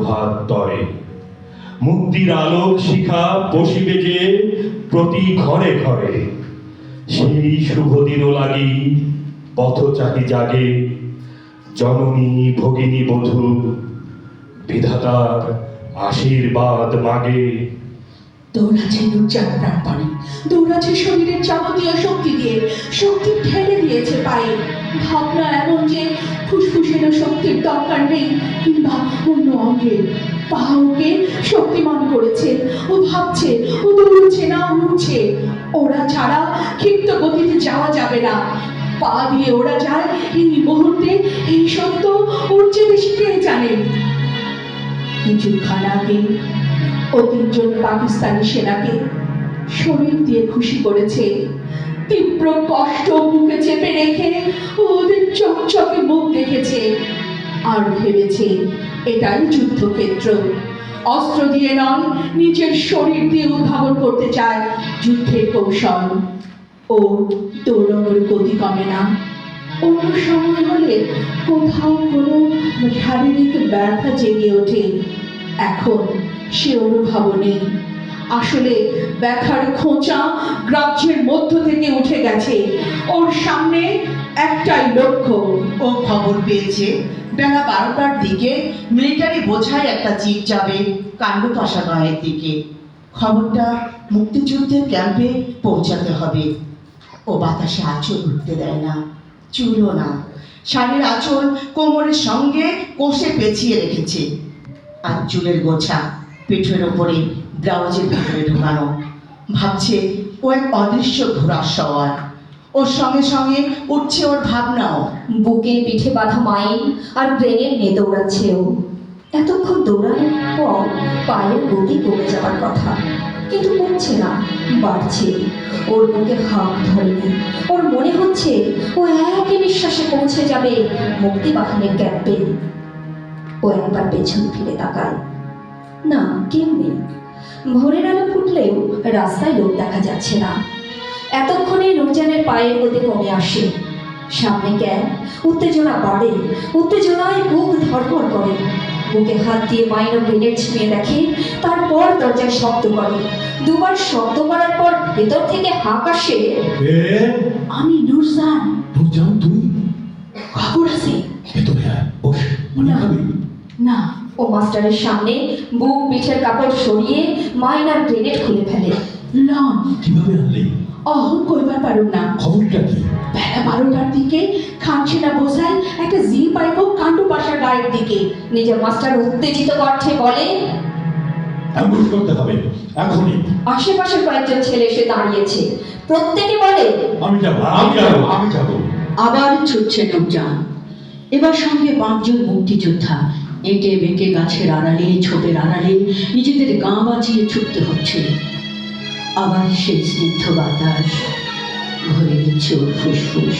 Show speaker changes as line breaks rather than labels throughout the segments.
প্রভাত তরে। মুক্তির আলোক শিখা বসিবে যে প্রতি ঘরে ঘরে। সেই শুভ দিন লাগি পথচারী জাগে, জননী ভগিনী বধূ বিধাতার আশীর্বাদ মাগে।
দৌড়াচ্ছে নুরজান প্রাণপণে, দৌড়াচ্ছে শরীরের যাবতীয় শক্তি দিয়ে, শক্তি ঠেলে দিয়েছে পায়ে। ভাবনা এমন যে ফুসফুসেরও শক্তির দরকার নেই, কিংবা অন্য অঙ্গে। পা ওকে শক্তিমান করেছে, ও ভাবছে, ও দৌড়ছে না উঠছে। ওরা ছাড়া ক্ষিপ্ত গতিতে যাওয়া যাবে না। পা দিয়ে ওরা যায় এই মুহূর্তে, এই সত্য ওর চেয়ে বেশি কে জানে। কিছুক্ষণ আগে ও তিনজন পাকিস্তানি সেনাকে শরীর দিয়ে খুশি করেছে। তীব্র কষ্ট বুকে চেপে রেখে ওদের চকচকে মুখ দেখেছে, আর ভেবেছে এটাই যুদ্ধক্ষেত্র। অস্ত্র দিয়ে নয়, নিজের শরীর দিয়ে উদ্ভাবন করতে চায় যুদ্ধের কৌশল। ও দৌড়ানোর গতি কমে না। অন্য সময় হলে কোথাও কোনো শারীরিক ব্যথা জেগে ওঠে, এখন সে অনুভব নেই। আসলে ব্যথার খোঁচা গ্রাহ্যের মধ্য থেকে উঠে গেছে। ওর সামনে একটাই লক্ষ্য।
ও খবর পেয়েছে বেলা 12টার দিকে মিলিটারি বোঝাই একটা জিপ যাবে কাণ্ডপাশা গাঁয়ের দিকে। খবরটা মুক্তিযুদ্ধের ক্যাম্পে পৌঁছাতে হবে। ও বাতাসে আঁচল উঠতে দেয় না, চুলও না। শাড়ির আঁচল কোমরের সঙ্গে কষে পেঁচিয়ে রেখেছে, আর চুলের গোছা পিঠের ওপরে ব্লাউজের ভিতরে ঢোকানো। ভাবছে ও এক অদৃশ্য ঘোড়ার সওয়ার। ওর সঙ্গে সঙ্গে উঠছে ওর ভাবনাও।
বুকে পিঠে বাঁধা মাইন আর ব্রেনের নিয়ে দৌড়াচ্ছে ও। এতক্ষণ দৌড়ানোর পর পায়ের গতি কমে যাবার কথা, কিন্তু কমছে না, বাড়ছে। ওর বুকে হাঁক ধরেনি। ওর মনে হচ্ছে ও একই নিঃশ্বাসে পৌঁছে যাবে মুক্তিবাহিনীর ক্যাম্পে। ও একবার পেছন ফিরে তাকায়, না, কেউ নেই। ভোরের আলো ফুটলেও রাস্তায় লোক দেখা যাচ্ছে না। এতক্ষণে নুরজানের পায়ের গতি কমে আসে। সামনে ক্যাম্প, উত্তেজনা বাড়ে, উত্তেজনায় বুক ধড়ফড় করে। বুকে হাত দিয়ে মাইন ও গ্রেনেড ছিঁড়ে দেখে, তারপর দরজায় শব্দ করে। দুবার শব্দ করার পর ভেতর থেকে হাঁক আসে,
আমি নুরজান।
নুরজান, তুই?
খবর আছে?
ভেতরে আয়, বস, পানি খাবি?
না।
ও মাস্টারের সামনে বুক পিঠের কাপড় সরিয়ে মাইন আর গ্রেনেড খুলে ফেলে।
লন
কিভাবে আনলি?
অহন কইবার পারুম না।
খবরটা কি?
বেলা 12টার দিকে খানসেনা বোঝায় একটা জিপ আইব কাণ্ডপাশা গায়ের দিকে।
নিজের মাস্টার উত্তেজিত কণ্ঠে বলে,
অ্যাম্বুশ করতে হবে এখনই।
আশেপাশের কয়েকজন ছেলে এসে দাঁড়িয়েছে। প্রত্যেকে বলে,
আমি যাবো, আমি যাবো, আমি যাবো।
আবার ছুটছে নুরজান। এবার সঙ্গে 5 জন মুক্তিযোদ্ধা। এঁকে বেঁকে গাছের আড়ালে, ছোপের আড়ালে নিজেদের গা বাঁচিয়ে ছুটতে হচ্ছে। আবার সেই স্নিগ্ধ বাতাস ভরে দিচ্ছে ওর ফুসফুস।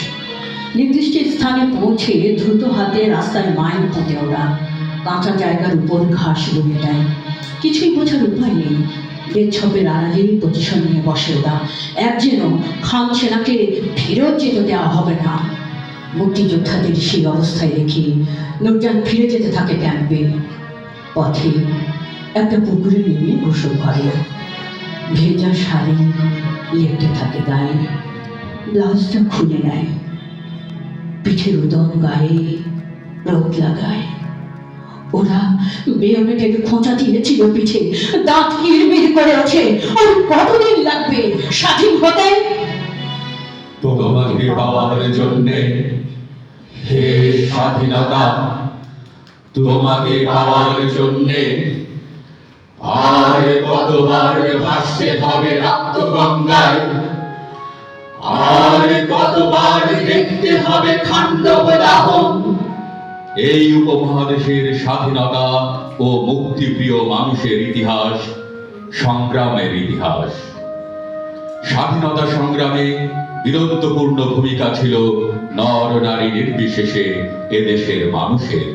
নির্দিষ্ট স্থানে পৌঁছে দ্রুত হাতে রাস্তায় মাইল পুঁতে ওরা। কাঁচা জায়গার উপর ঘাস বয়ে দেয়। কিছুই বোঝার উপায় নেই। বেচ্ছপের আড়ালে পজিশন নিয়ে বসে ওরা। এক যেন খান সেনাকে ফেরত যেতে দেওয়া হবে না। মুক্তিযোদ্ধাদের সেই অবস্থায় রেখে নুরজান ফিরে যেতে থাকে ক্যাম্পে। পথে একটা পুকুরে নেমে গোসল করে। ভেজা শাড়ি লেপটে থাকে গায়ে। ব্লাউজটা খুলে নেয়, পিঠের উদম গায়ে রোদ লাগায়। ওরা বেয়নেটের খোঁচা দিয়েছিল পিঠে, দাঁত কিরমির করে ওঠে। আর কতদিন লাগবে স্বাধীন হতে?
তোমাকে পাওয়ার জন্যে হে স্বাধীনতা, তোমাকে পাওয়ার জন্যে আর কতবার ভাসতে হবে রক্ত গঙ্গায়, আর কতবার দেখতে হবে খাণ্ডব দাহন। এই উপমহাদেশের স্বাধীনতা ও মুক্তিপ্রিয় মানুষের ইতিহাস সংগ্রামের ইতিহাস। স্বাধীনতা সংগ্রামে বীরত্বপূর্ণ ভূমিকা ছিল নর নারী নির্বিশেষে এদেশের মানুষের।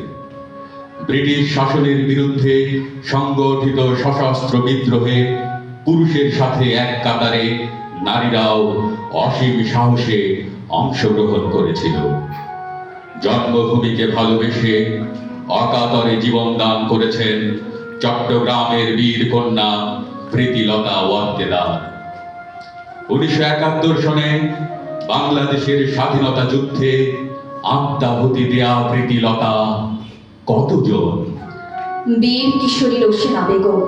ব্রিটিশ শাসনের বিরুদ্ধে সংগঠিত সশস্ত্র বিদ্রোহে পুরুষের সাথে এক কাতারে নারীরাও অসীম সাহসে অংশগ্রহণ করেছিল। জন্মভূমিকে ভালোবেসে অকাতরে জীবন দান করেছেন চট্টগ্রামের বীর কন্যা প্রীতিলতা ওয়াদ্দেদার। 1971 সনে বাংলাদেশের স্বাধীনতা যুদ্ধে আত্মাহুতি দেয়া প্রীতিলতা কতজন?
বীর কিশোরী রোশেনা বেগম,